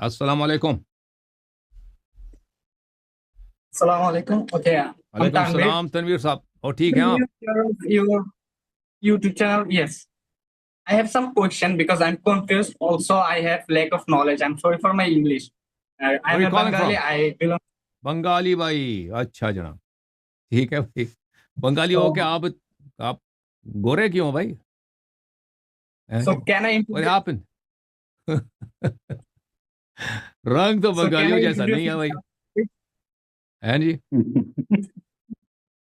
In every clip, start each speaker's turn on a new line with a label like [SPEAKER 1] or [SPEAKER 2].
[SPEAKER 1] अस्सलाम वालेकुम।
[SPEAKER 2] Assalamualaikum. Okay, I'm
[SPEAKER 1] वालेकुम
[SPEAKER 2] Tanvir.
[SPEAKER 1] सलाम तनवीर साहब, और ठीक हैं आप?
[SPEAKER 2] Your YouTube channel. Yes, I have some question because I'm confused. Also, I have lack of knowledge. I'm sorry for my English.
[SPEAKER 1] Where are
[SPEAKER 2] I'm
[SPEAKER 1] you
[SPEAKER 2] a
[SPEAKER 1] calling
[SPEAKER 2] Bengali.
[SPEAKER 1] from?
[SPEAKER 2] I belong.
[SPEAKER 1] Bengali भाई, अच्छा जनाब, ठीक है भाई। बंगाली हो
[SPEAKER 2] So,
[SPEAKER 1] क्या आप गोरे क्यों हो भाई? हैं?
[SPEAKER 2] so can I
[SPEAKER 1] What
[SPEAKER 2] introduce?
[SPEAKER 1] happened? रंग तो
[SPEAKER 2] So can I
[SPEAKER 1] बंगालियों जैसा
[SPEAKER 2] introduce
[SPEAKER 1] नहीं है भाई।
[SPEAKER 2] myself?
[SPEAKER 1] हैं जी?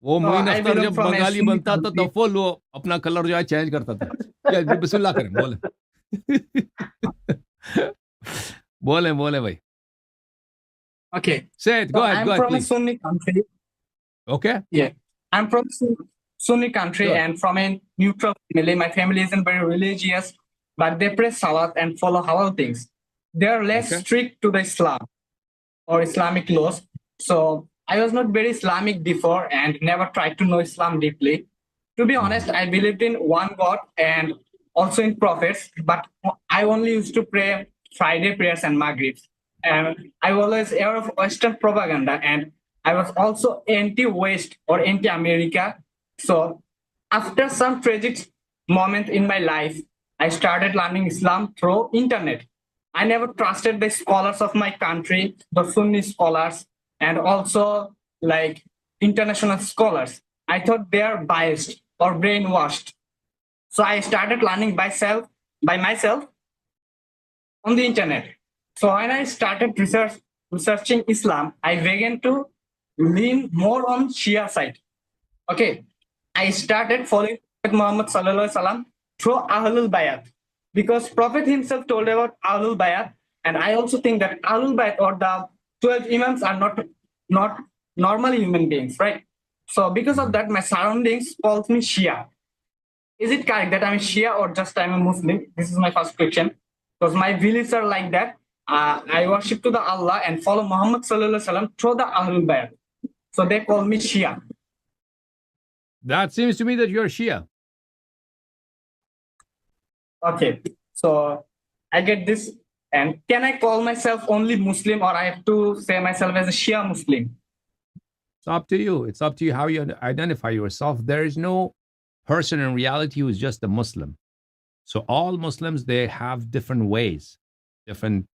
[SPEAKER 1] वो
[SPEAKER 2] So
[SPEAKER 1] Moin
[SPEAKER 2] I
[SPEAKER 1] Akhtar
[SPEAKER 2] belong
[SPEAKER 1] जब
[SPEAKER 2] from a
[SPEAKER 1] बंगाली
[SPEAKER 2] Sunni
[SPEAKER 1] बनता था
[SPEAKER 2] country.
[SPEAKER 1] तो फुल वो अपना कलर जो है चेंज करता था। या जी बिस्मिल्लाह करें, बोले। बोले बोले भाई।
[SPEAKER 2] Okay.
[SPEAKER 1] Say it,
[SPEAKER 2] So
[SPEAKER 1] go
[SPEAKER 2] I'm
[SPEAKER 1] ahead,
[SPEAKER 2] from a
[SPEAKER 1] please.
[SPEAKER 2] Sunni country.
[SPEAKER 1] Okay?
[SPEAKER 2] Yeah, I'm from Sunni country
[SPEAKER 1] Good.
[SPEAKER 2] and from a neutral family. My family isn't very religious, but they pray Salat and follow halal things. They are less
[SPEAKER 1] Okay.
[SPEAKER 2] strict to the Islam or Islamic laws. So I was not very Islamic before and never tried to know Islam deeply. To be
[SPEAKER 1] Mhm.
[SPEAKER 2] honest, I believed in one God and also in prophets, but I only used to pray Friday prayers and Maghrib. And I was always aware of Western propaganda and I was also anti-West or anti-America. So after some tragic moment in my life, I started learning Islam through internet. I never trusted the scholars of my country, the Sunni scholars, and also like international scholars. I thought they are biased or brainwashed. So I started learning by myself on the internet. So when I started researching Islam, I began to lean more on Shia side. Okay, I started following Prophet Muhammad Sallallahu Alaihi Wasallam through Ahlul Bayat because Prophet himself told about Ahlul Bayat, and I also think that Ahlul Bayat or the 12 Imams are not normal human beings, right? So because of
[SPEAKER 1] Mhm.
[SPEAKER 2] that, my surroundings calls me Shia. Is it correct that I'm Shia or just I'm a Muslim? This is my first question. Because my beliefs are like that. I worship to the Allah and follow Muhammad Sallallahu Alaihi Wasallam through the Ahlul Bayat. So they call me Shia.
[SPEAKER 1] That seems to me that you're Shia.
[SPEAKER 2] Okay, so I get this. And can I call myself only Muslim or I have to say myself as a Shia Muslim?
[SPEAKER 1] It's up to you. It's up to you how you identify yourself. There is no person in reality who is just a Muslim. So all Muslims, they have different ways. Different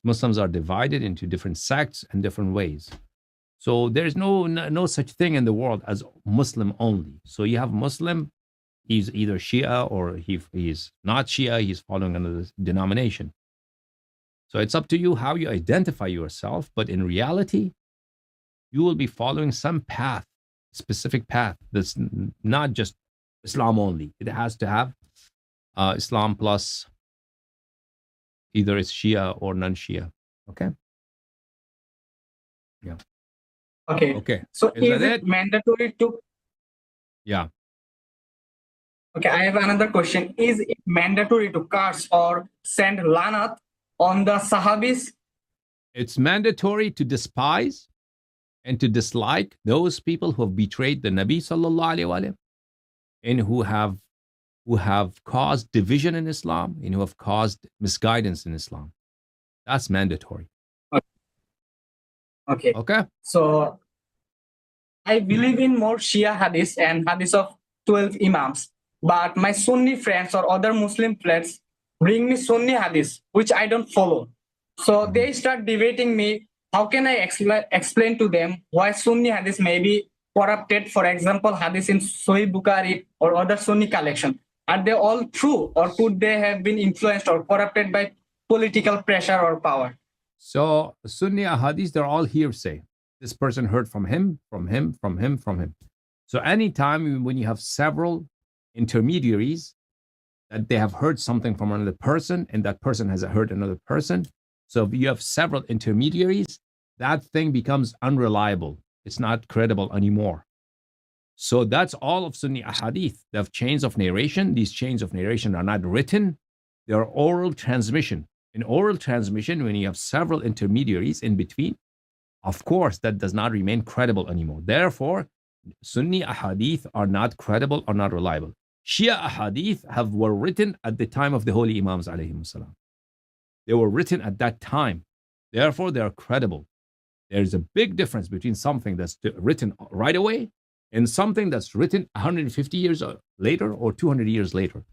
[SPEAKER 1] Muslims are divided into different sects and different ways. So there's no such thing in the world as Muslim only. So you have Muslim, he's either Shia or he's not Shia, he's following another denomination. So it's up to you how you identify yourself. But in reality, you will be following some path, specific path that's not just Islam only. It has to have Islam plus either it's Shia or non-Shia. Okay. Yeah.
[SPEAKER 2] Okay,
[SPEAKER 1] Okay.
[SPEAKER 2] so
[SPEAKER 1] Is that
[SPEAKER 2] is it
[SPEAKER 1] it?
[SPEAKER 2] mandatory to?
[SPEAKER 1] Yeah.
[SPEAKER 2] Okay, I have another question. Is it mandatory to curse or send lanat on the Sahabis?
[SPEAKER 1] It's mandatory to despise and to dislike those people who have betrayed the Nabi sallallahu alaihi wasallam and who have caused division in Islam and who have caused misguidance in Islam. That's mandatory.
[SPEAKER 2] Okay,
[SPEAKER 1] Okay?
[SPEAKER 2] so I believe in more Shia hadith and hadith of 12 Imams. But my Sunni friends or other Muslim friends bring me Sunni hadith, which I don't follow. So
[SPEAKER 1] Mhm.
[SPEAKER 2] they start debating me. How can I explain to them why Sunni hadith may be corrupted? For example, hadith in Sahih Bukhari or other Sunni collection. Are they all true or could they have been influenced or corrupted by political pressure or power?
[SPEAKER 1] So Sunni ahadith, they're all hearsay. This person heard from him, from him, from him, from him. So anytime when you have several intermediaries that they have heard something from another person and that person has heard another person, so if you have several intermediaries, that thing becomes unreliable. It's not credible anymore. So that's all of Sunni ahadith. They have chains of narration. These chains of narration are not written, they are oral transmission. In oral transmission, when you have several intermediaries in between, of course, that does not remain credible anymore. Therefore, Sunni ahadith are not credible or not reliable. Shia ahadith were written at the time of the holy Imams alayhim salam. They were written at that time. Therefore, they are credible. There's a big difference between something that's written right away and something that's written 150 years later or 200 years later.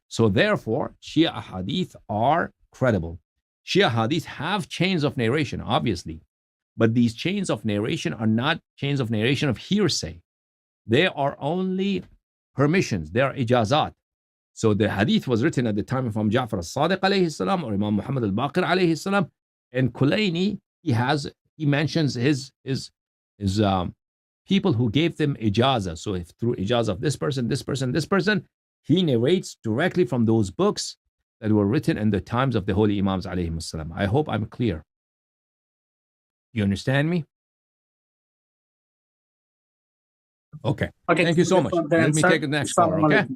[SPEAKER 1] So therefore, Shia hadith are credible. Shia hadith have chains of narration, obviously, but these chains of narration are not chains of narration of hearsay. They are only permissions. They are ijazat. So the hadith was written at the time of Imam Ja'far al-Sadiq alayhi salam or Imam Muhammad al-Baqir alayhi salam. And Kulayni, he mentions his people who gave them ijazah. So if through ijazah of this person, he narrates directly from those books that were written in the times of the holy Imams alayhi salam. I hope I'm clear. You understand me? Okay.
[SPEAKER 2] Okay.
[SPEAKER 1] Thank you so much. Let me take the next caller, okay?